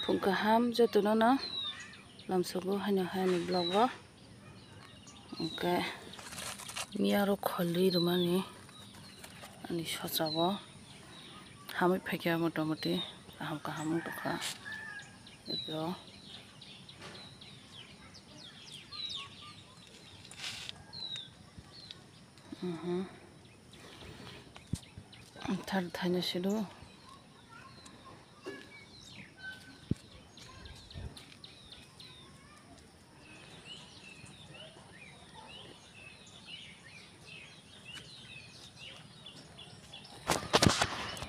Pungkaham jatuh na lamsugu hanya hanya blog lo. Oke, miaro kholi rumani ani sosago hamit phekya motamoti aham kaham tukha itu thar thanya silu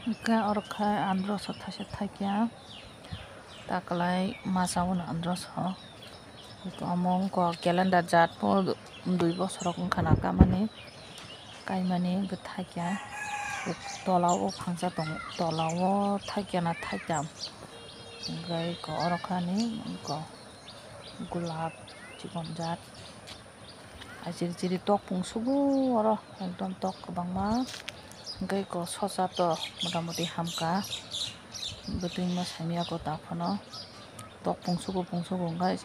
Oke, orkai andros thakya taklai masaun andros ho itu among ko calendar jat po 2 বছর khana kamani kaimani gthakya tolao phangsa tong tolao thakya na thakya gai ko orokani ko gulab chikon jat ajir jiri tok pungsugu oro ekdom tok bangma gai ko sosa to motamoti hamka beting ma samia ko tafono tok pungsugu gai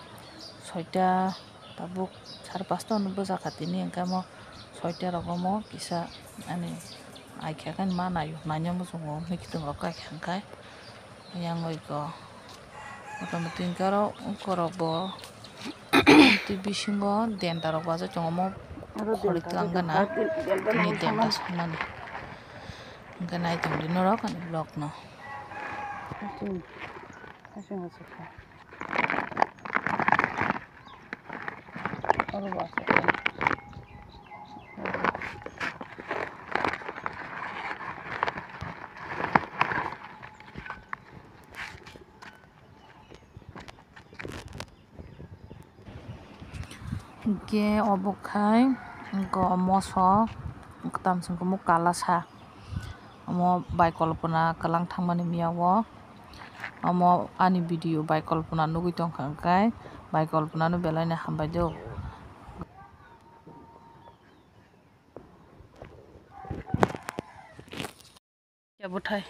soita tabuk 5:30 no boja khatini engkamo soita rogomo kisa ani aikhakan manayo nanyamo songo mikitung rokai khangkai yang oiko motamoti karo korobo TV singo denta rok baja chongomo khori tlangana ni denta sanani ganai tongdi norok ani blog no Ge obokai go moso tamsung ko kalasa amo bai kolpona kalang thangmani miyawo amo ani video bai kolpona nugui tongkha kai bai kolpona no belai na hambai do ya bothai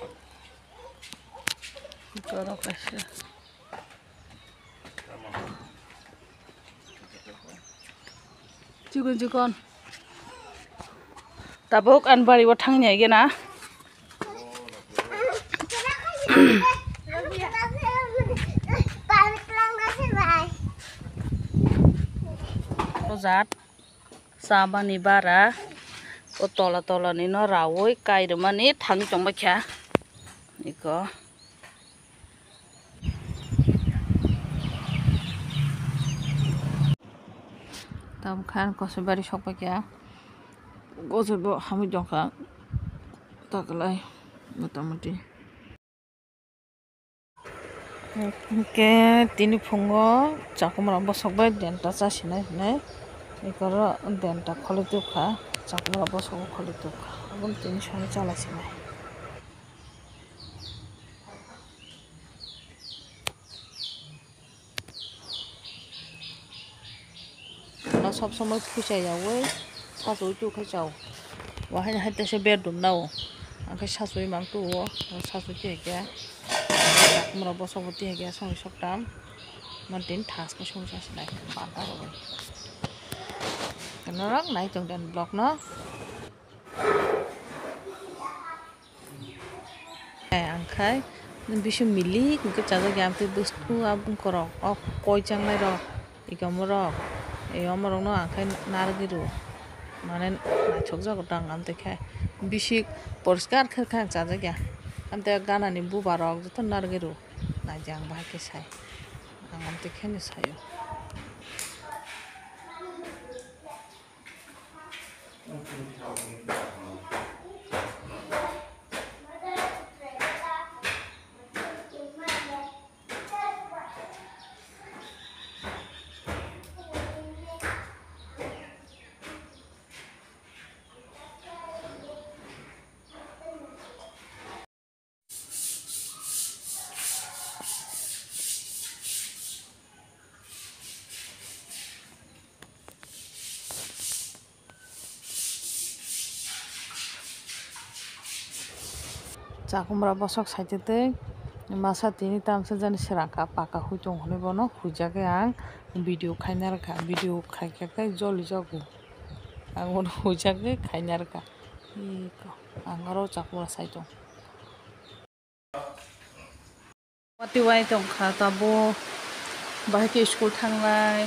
koro kaise Cikon tabuk an bari wa thangnya gena Ozat sabani bara o tola ni no rawoi kairmani thang chongba kha iko tam khan kosibari sokpa kya gojobo hami jongkha taklai motamoti ke tini phungo chakumra bosokbai denta chasinai hinai ikoro denta kholitukha chakumra bosok kholitukha abun tini sone chalasinai na sob somoi phusai yawo sasoi tu khai chau wa haina haita se bedroom nau angkai sasoi mang tu o sasoi ti ke chakumra bosok ti ke song soktam mantin thas ko song chasinai banta ro Kenarak naik jong dan blog no angkai bisu milik ke chaja gamte bustu abung korok ok koi changnai ro ikamorok amorok no angkai nargiru mane nachok jago dang amte khai bisik poriskar kha chaja gya amte gana ni bubarok joto nargiru najang bahai ke sai amte khene sayo chakumra bosok saitete masa tini tam sajan serangka paka hujung hone bono hujake ang video khainarka video khaikake joli jago ang bono hujake khainarka iko ang aro chakwa saitong wati wai tong kha tabo bahake school thanglai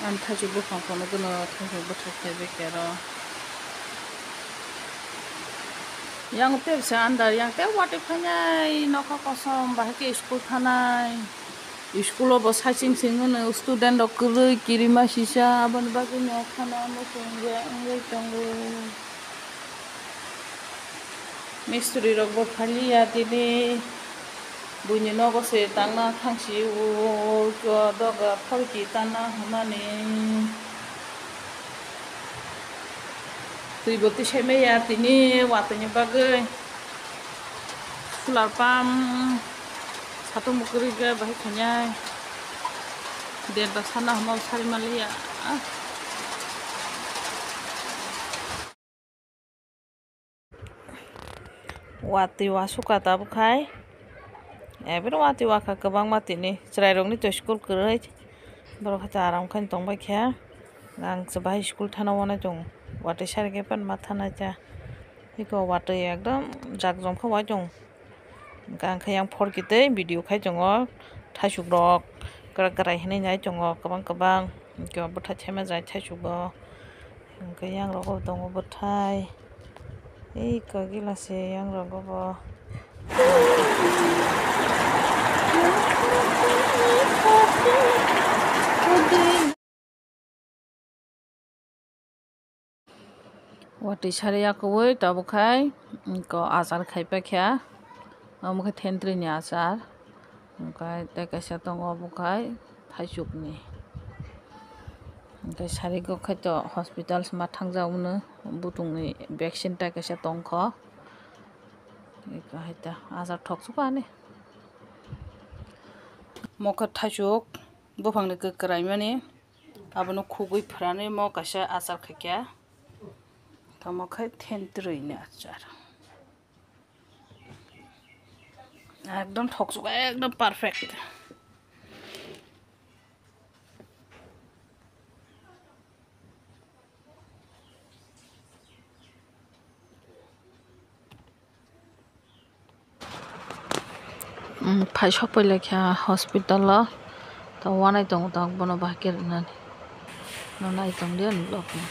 an thaji bukhang kono gono thaji buthak khebe kero yang te bisa andar yang te wati phanyai nokha kosom bahake school thanai school bo saching singono student rok kurui kirima sisa aban bagi no khana mo songge angai tongo mistri rok bo phaliya tini bunyi nogo se tangna thangsi u jo doga phorki tana humani Triboti semeya tini watanya bagai solar pump satu mukri ga bahi khanyai der da sana mau sari malia wati wasuka ta bukai eber wati waka kebang mati ni cerai rong ni to school kerei boro kata aram kan tong bai kya ngang sebai school thana wana jong wati sari ke pan mathana ja iko wati ekdom jakjom khawai jong gang khayang phor kite video khai jongo thasuk rok krai hene nyai jongo kabang ko botha chema jai thasuk bo yang rok dongo bothai ei ko gilase yang rok bo wati sari yakoi tabukai ko azar khai pa kya amukai tentri ni azar mukai te kaisa tongo bukai thaisuk ni mukai sari ko khai to hospital ma thangjaunu butung ni vaccine ta kaisa tongkho iko haita azar thoksu pani moko thaisuk bufang ni krai mani abono khugui phrane mo kaisa azar khaikya tamakai tentri ni azar ekdom thoksu ekdom perfect phai sopoi lekha hospital lo to wanai tong tong bono bakir nani no nai tong dia lok ini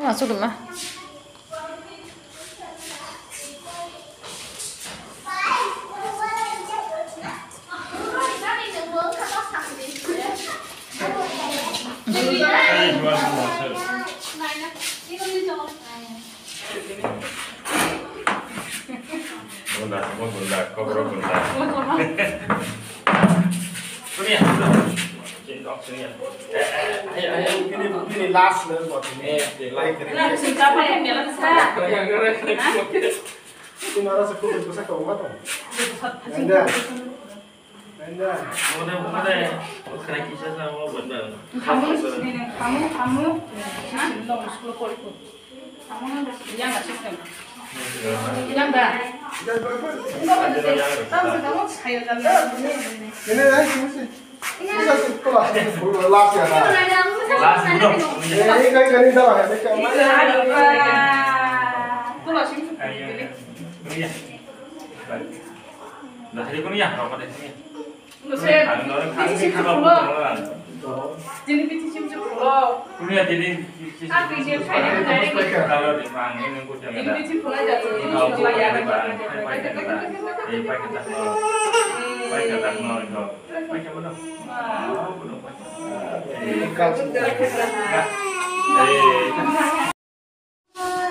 masuk rumah gonda, kokborok gonda. Sini ya. Sini ya. Ayo ini last buat ini. Like ini. Nah, siapa yang bilang saya? Itu nara sekolah itu saya kau nggak? Anda. Mana? Sekarang kisah sama benar. Kamu. Hah? Belum sekolah kau. Kamu yang nggak sistem. Yang dah. Kamu saya dalam ini. Ini sih. Bisa sekolah. Last ya. Last belum. Ini kali dah ya. Itu lah sih. Iya. Nah, hari ini ya, apa deh sini? Jadi bici pulau. Kuliah jadi. Kalau di mana ini aku jangan ada. Bici pulau jatuh. Kalau ya, baik kita nol itu. Baik apa dong? Belum.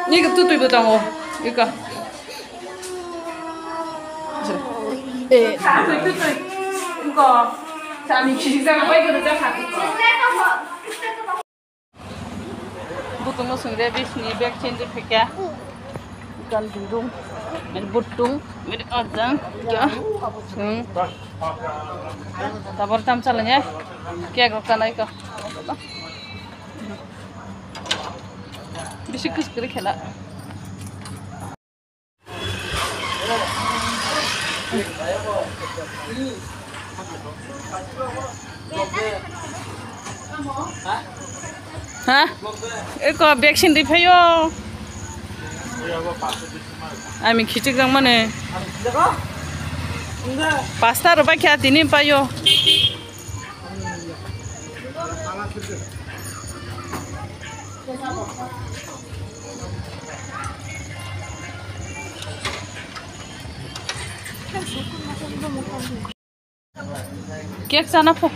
Ini ketutup itu tamu. Ika. 이거 자, 미치시장 빨리 그러자 가. Butung masuk rebis ni bag change fikya. Ikan burung, butung, ada, ya. Tabar tam salahnya, kya kau kanai kau. Bisik kiri khela. Hah? Eko vaksin di payo. Ami khicik jang mane. Pasta rupa kya tini payo. Kek sana po.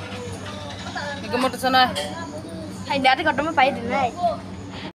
Iko motor sana. Hai dari kau cuma pahit dulu.